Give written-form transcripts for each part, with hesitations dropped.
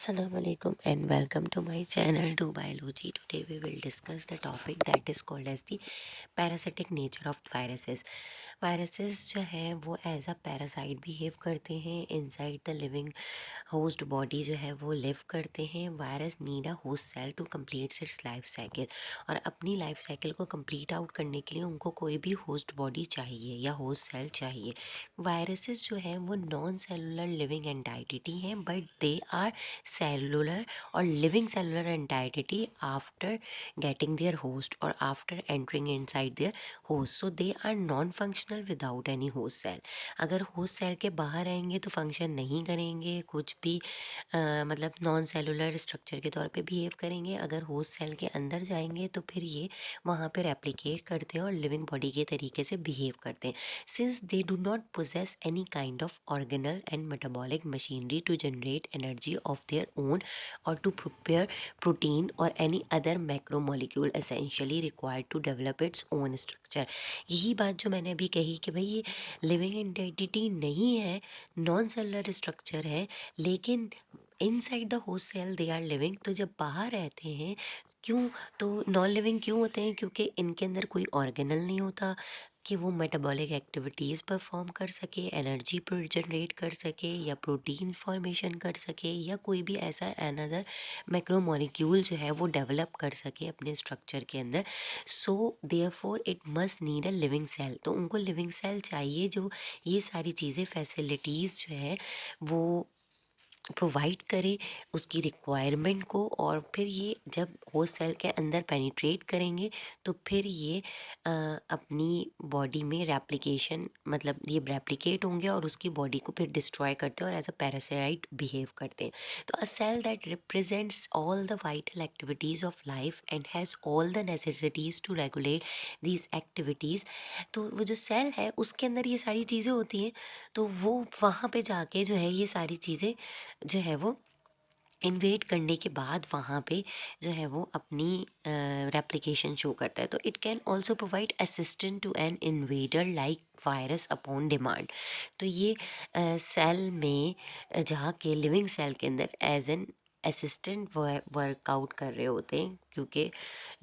Assalamu alaikum and welcome to my channel Do Biology. Today we will discuss the topic that is called as the parasitic nature of viruses. Viruses जो है वो as a parasite behave करते हैं inside the living host body जो है वो live करते हैं. Virus need a host cell to complete its life cycle, और अपनी लाइफ साइकिल को कंप्लीट आउट करने के लिए उनको कोई भी होस्ट बॉडी चाहिए या होस्ट सेल चाहिए. वायरसेस जो है वो नॉन सेलुलर लिविंग एंटाइटी हैं, बट दे आर सेलुलर और living cellular entity after getting their host or after entering inside their host. So they are non-functional without any host cell. अगर host cell के बाहर आएंगे तो function नहीं करेंगे, कुछ भी मतलब नॉन सेलुलर स्ट्रक्चर के तौर पे बिहेव करेंगे. अगर होस्ट सेल के अंदर जाएंगे तो फिर ये वहाँ पे रेप्लिकेट करते हैं और लिविंग बॉडी के तरीके से बिहेव करते हैं. Since they do not possess any kind of organelle and metabolic machinery to generate energy of their own or to prepare protein or any other macromolecule essentially required to develop its own structure. यही बात जो मैंने अभी कही कि भाई ये living entity नहीं है, नॉन सेलुलर स्ट्रक्चर है, लेकिन inside the host cell they are living. तो जब बाहर रहते हैं क्यों, तो नॉन लिविंग क्यों होते हैं? क्योंकि इनके अंदर कोई ऑर्गेनल नहीं होता कि वो मेटाबॉलिक एक्टिविटीज़ परफॉर्म कर सके, एनर्जी जनरेट कर सके, या प्रोटीन फॉर्मेशन कर सके, या कोई भी ऐसा अनदर मैक्रोमोलिक्यूल जो है वो डेवलप कर सके अपने स्ट्रक्चर के अंदर. So therefore it must need a living cell. तो उनको लिविंग सेल चाहिए जो ये सारी चीज़ें फैसिलिटीज़ जो है वो प्रोवाइड करे उसकी रिक्वायरमेंट को. और फिर ये जब होस्ट सेल के अंदर पेनिट्रेट करेंगे तो फिर ये अपनी बॉडी में रेप्लिकेशन, मतलब ये रेप्लिकेट होंगे और उसकी बॉडी को फिर डिस्ट्रॉय करते हैं और एज अ पैरासाइट बिहेव करते हैं. तो a cell that represents all the vital activities of life and has all the necessities to regulate these activities. तो वो जो सेल है उसके अंदर ये सारी चीज़ें होती हैं, तो वो वहाँ पे जाके जो है ये सारी चीज़ें जो है वो इन्वेट करने के बाद वहाँ पे जो है वो अपनी रेप्लिकेशन शो करता है. तो it can also provide assistant to an invader like virus upon demand. तो ये सेल में जाके लिविंग सेल के अंदर एज एन असिस्टेंट वर्कआउट कर रहे होते हैं, क्योंकि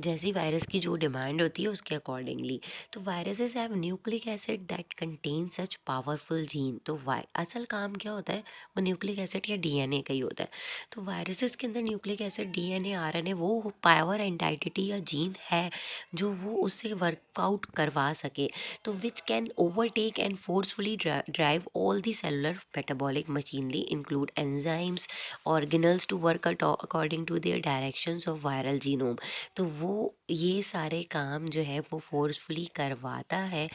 जैसी वायरस की जो डिमांड होती है उसके अकॉर्डिंगली. तो viruses have nucleic acid that contain such powerful gene. तो असल काम क्या होता है, वो न्यूक्लिक एसिड या डीएनए का ही होता है. तो वायरसेस के अंदर न्यूक्लिक एसिड, डीएनए, आरएनए वो पावर एंटाइटी या जीन है जो वो उससे वर्कआउट करवा सके. तो which can overtake and forcefully drive all the cellular metabolic machinery include enzymes organelles to work according to their directions of viral genome. तो वो ये सारे काम जो है वो फोर्सफुली करवाता है.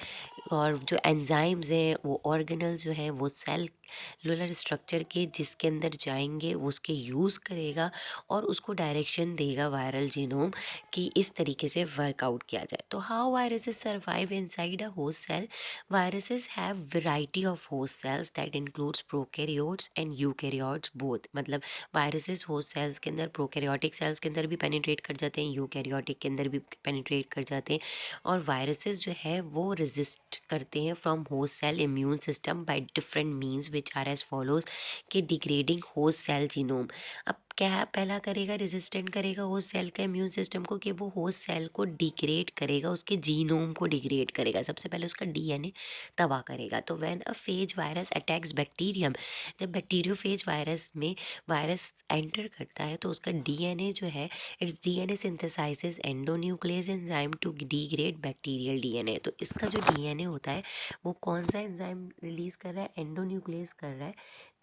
और जो एंजाइम्स हैं वो ऑर्गेनल्स जो हैं वो सेलुलर स्ट्रक्चर के जिसके अंदर जाएंगे वो उसके यूज़ करेगा और उसको डायरेक्शन देगा वायरल जीनोम कि इस तरीके से वर्कआउट किया जाए. तो how viruses survive inside a host cell. Viruses have variety of host cells that includes prokaryotes and eukaryotes both. मतलब वायरसेस होस्ट सेल्स के अंदर, प्रोकैरियोटिक सेल्स के अंदर भी पेनिट्रेट कर जाते हैं, यूकैरियोटिक के अंदर भी पेनिट्रेट कर जाते हैं. और वायरसेस जो है वो रेजिस्ट करते हैं from host cell immune system by different means which are as follows कि डिग्रेडिंग होस्ट सेल जीनोम. अब क्या पहला करेगा, रेजिस्टेंट करेगा होस्ट सेल का इम्यून सिस्टम को कि वो होस्ट सेल को डिग्रेड करेगा, उसके जीनोम को डिग्रेड करेगा. सबसे पहले उसका डीएनए तबाह करेगा. तो when a phage virus attacks bacterium, जब बैक्टीरियोफेज वायरस में वायरस एंटर करता है तो उसका डीएनए जो है, its DNA synthesises endonuclease enzyme to degrade bacterial DNA. तो इसका जो डीएनए होता है वो कौन सा एंजाइम रिलीज कर रहा है, एंडोन्यूक्लियस कर रहा है,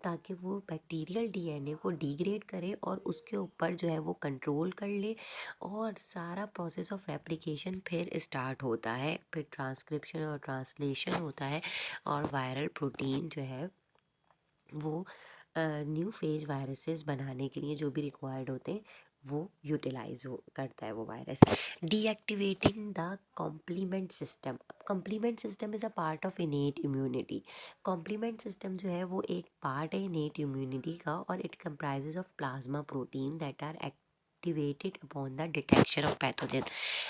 ताकि वो बैक्टीरियल डीएनए को डिग्रेड करे और उसके ऊपर जो है वो कंट्रोल कर ले. और सारा प्रोसेस ऑफ रेप्लिकेशन फिर स्टार्ट होता है, फिर ट्रांसक्रिप्शन और ट्रांसलेशन होता है, और वायरल प्रोटीन जो है वो न्यू फेज वायरसेस बनाने के लिए जो भी रिक्वायर्ड होते हैं वो यूटिलाइज हो करता है वो virus. Deactivating the complement system. Complement system is a part of innate immunity. Complement system जो है वो एक पार्ट है इनेट इम्यूनिटी का, और it comprises of plasma protein that are activated upon the detection of pathogen.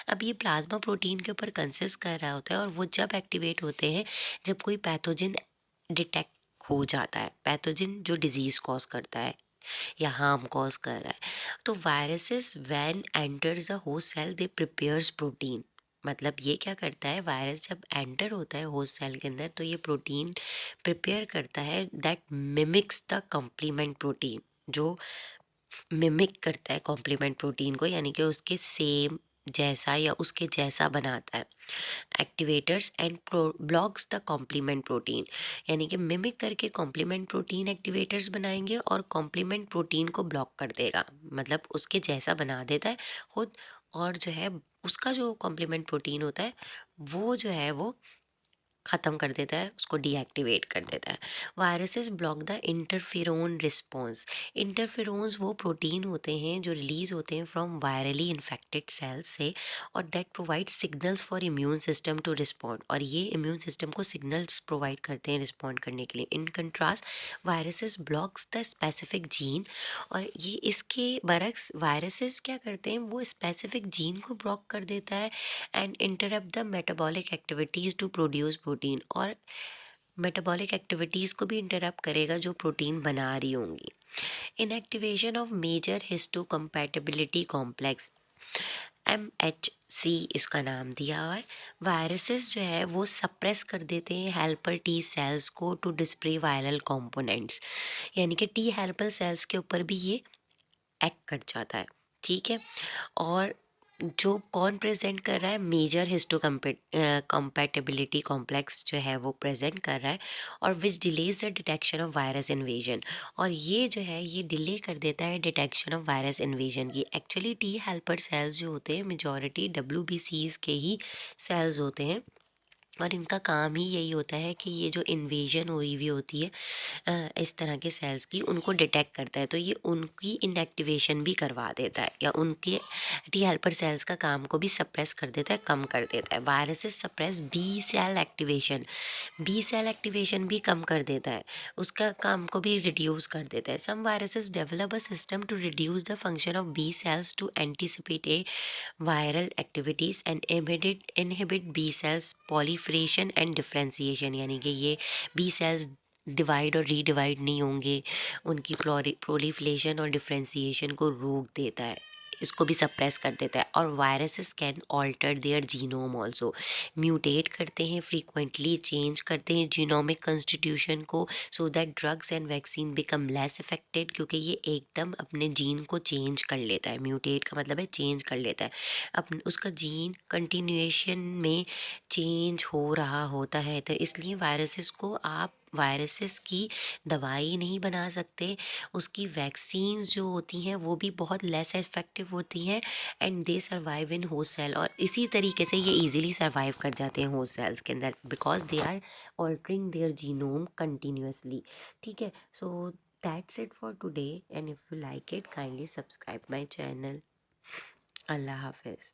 अब ये प्लाज्मा प्रोटीन के ऊपर कंसिस्ट कर रहा होता है, और वो जब एक्टिवेट होते हैं जब कोई पैथोजन डिटेक्ट हो जाता है, पैथोजन जो डिजीज़ कॉज करता है या हार्म कॉज कर रहा है। तो viruses when enters the host cell they prepares protein. मतलब ये क्या करता है, वायरस जब एंटर होता है होस्ट सेल के अंदर तो ये प्रोटीन प्रिपेयर करता है that mimics the complement protein, जो मिमिक करता है कॉम्प्लीमेंट प्रोटीन को, यानी कि उसके सेम जैसा या उसके जैसा बनाता है। Activators and blocks the complement protein, यानी कि मिमिक करके कॉम्प्लीमेंट प्रोटीन एक्टिवेटर्स बनाएंगे और कॉम्प्लीमेंट प्रोटीन को ब्लॉक कर देगा, मतलब उसके जैसा बना देता है खुद। और जो है उसका जो कॉम्प्लीमेंट प्रोटीन होता है वो जो है वो ख़त्म कर देता है, उसको डीएक्टिवेट कर देता है। Viruses block the interferon response. Interferons वो प्रोटीन होते हैं जो रिलीज होते हैं फ्रॉम वायरली इन्फेक्टेड सेल्स से, और that provide signals for immune system to respond, और ये इम्यून सिस्टम को सिग्नल्स प्रोवाइड करते हैं रिस्पॉन्ड करने के लिए। In contrast viruses blocks the specific gene, और ये इसके बरक्स वायरसेस क्या करते हैं, वो स्पेसिफिक जीन को ब्लॉक कर देता है and interrupt the metabolic activities to produce protein, और मेटाबॉलिक एक्टिविटीज़ को भी इंटरप्ट करेगा जो प्रोटीन बना रही होंगी। Inactivation of major histocompatibility complex, MHC इसका नाम दिया हुआ है। वायरसेस जो है वो सप्रेस कर देते हैं हेल्पर टी सेल्स को टू डिस्प्ले वायरल कंपोनेंट्स, यानी कि टी हेल्पर सेल्स के ऊपर भी ये एक्ट कर जाता है। ठीक है, और जो कौन प्रेजेंट कर रहा है, मेजर हिस्टो कंपैटिबिलिटी कॉम्प्लेक्स जो है वो प्रेजेंट कर रहा है, और which delays the detection of virus invasion, और ये जो है ये डिले कर देता है डिटेक्शन ऑफ वायरस इन्वेजन की। एक्चुअली टी हेल्पर सेल्स जो होते हैं मेजॉरिटी WBCs के ही सेल्स होते हैं, और इनका काम ही यही होता है कि ये जो इन्वेजन हुई हुई होती है इस तरह के सेल्स की, उनको डिटेक्ट करता है, तो ये उनकी इनएक्टिवेशन भी करवा देता है, या उनके टी हेल्पर सेल्स का काम को भी सप्रेस कर देता है, कम कर देता है। Viruses suppress B cell activation, B cell activation भी कम कर देता है, उसका काम को भी रिड्यूस कर देता है। Some viruses develop a system to reduce the function of B cells to anticipate a viral activities and inhibit B cells proliferation and differentiation, यानी कि ये बी सेल्स डिवाइड और रीडिवाइड नहीं होंगे, उनकी प्रोलिफरेशन और डिफ्रेंसिएशन को रोक देता है, इसको भी सप्रेस कर देता है। और viruses can alter their genome also, mutate करते हैं, फ्रीक्वेंटली चेंज करते हैं जीनोमिक कंस्टिट्यूशन को, so that drugs and vaccine become less effected, क्योंकि ये एकदम अपने जीन को चेंज कर लेता है। म्यूटेट का मतलब है चेंज कर लेता है, अपन उसका जीन कंटिन्यूएशन में चेंज हो रहा होता है, तो इसलिए वायरसेस को आप वायरसेस की दवाई नहीं बना सकते, उसकी वैक्सीन्स जो होती हैं वो भी बहुत लेस इफेक्टिव होती हैं, and they survive in host cell, और इसी तरीके से ये इजीली सर्वाइव कर जाते हैं होस्ट सेल्स के अंदर, because they are altering their genome continuously. ठीक है, so that's it for today, and if you like it kindly subscribe my channel. अल्लाह हाफिज़।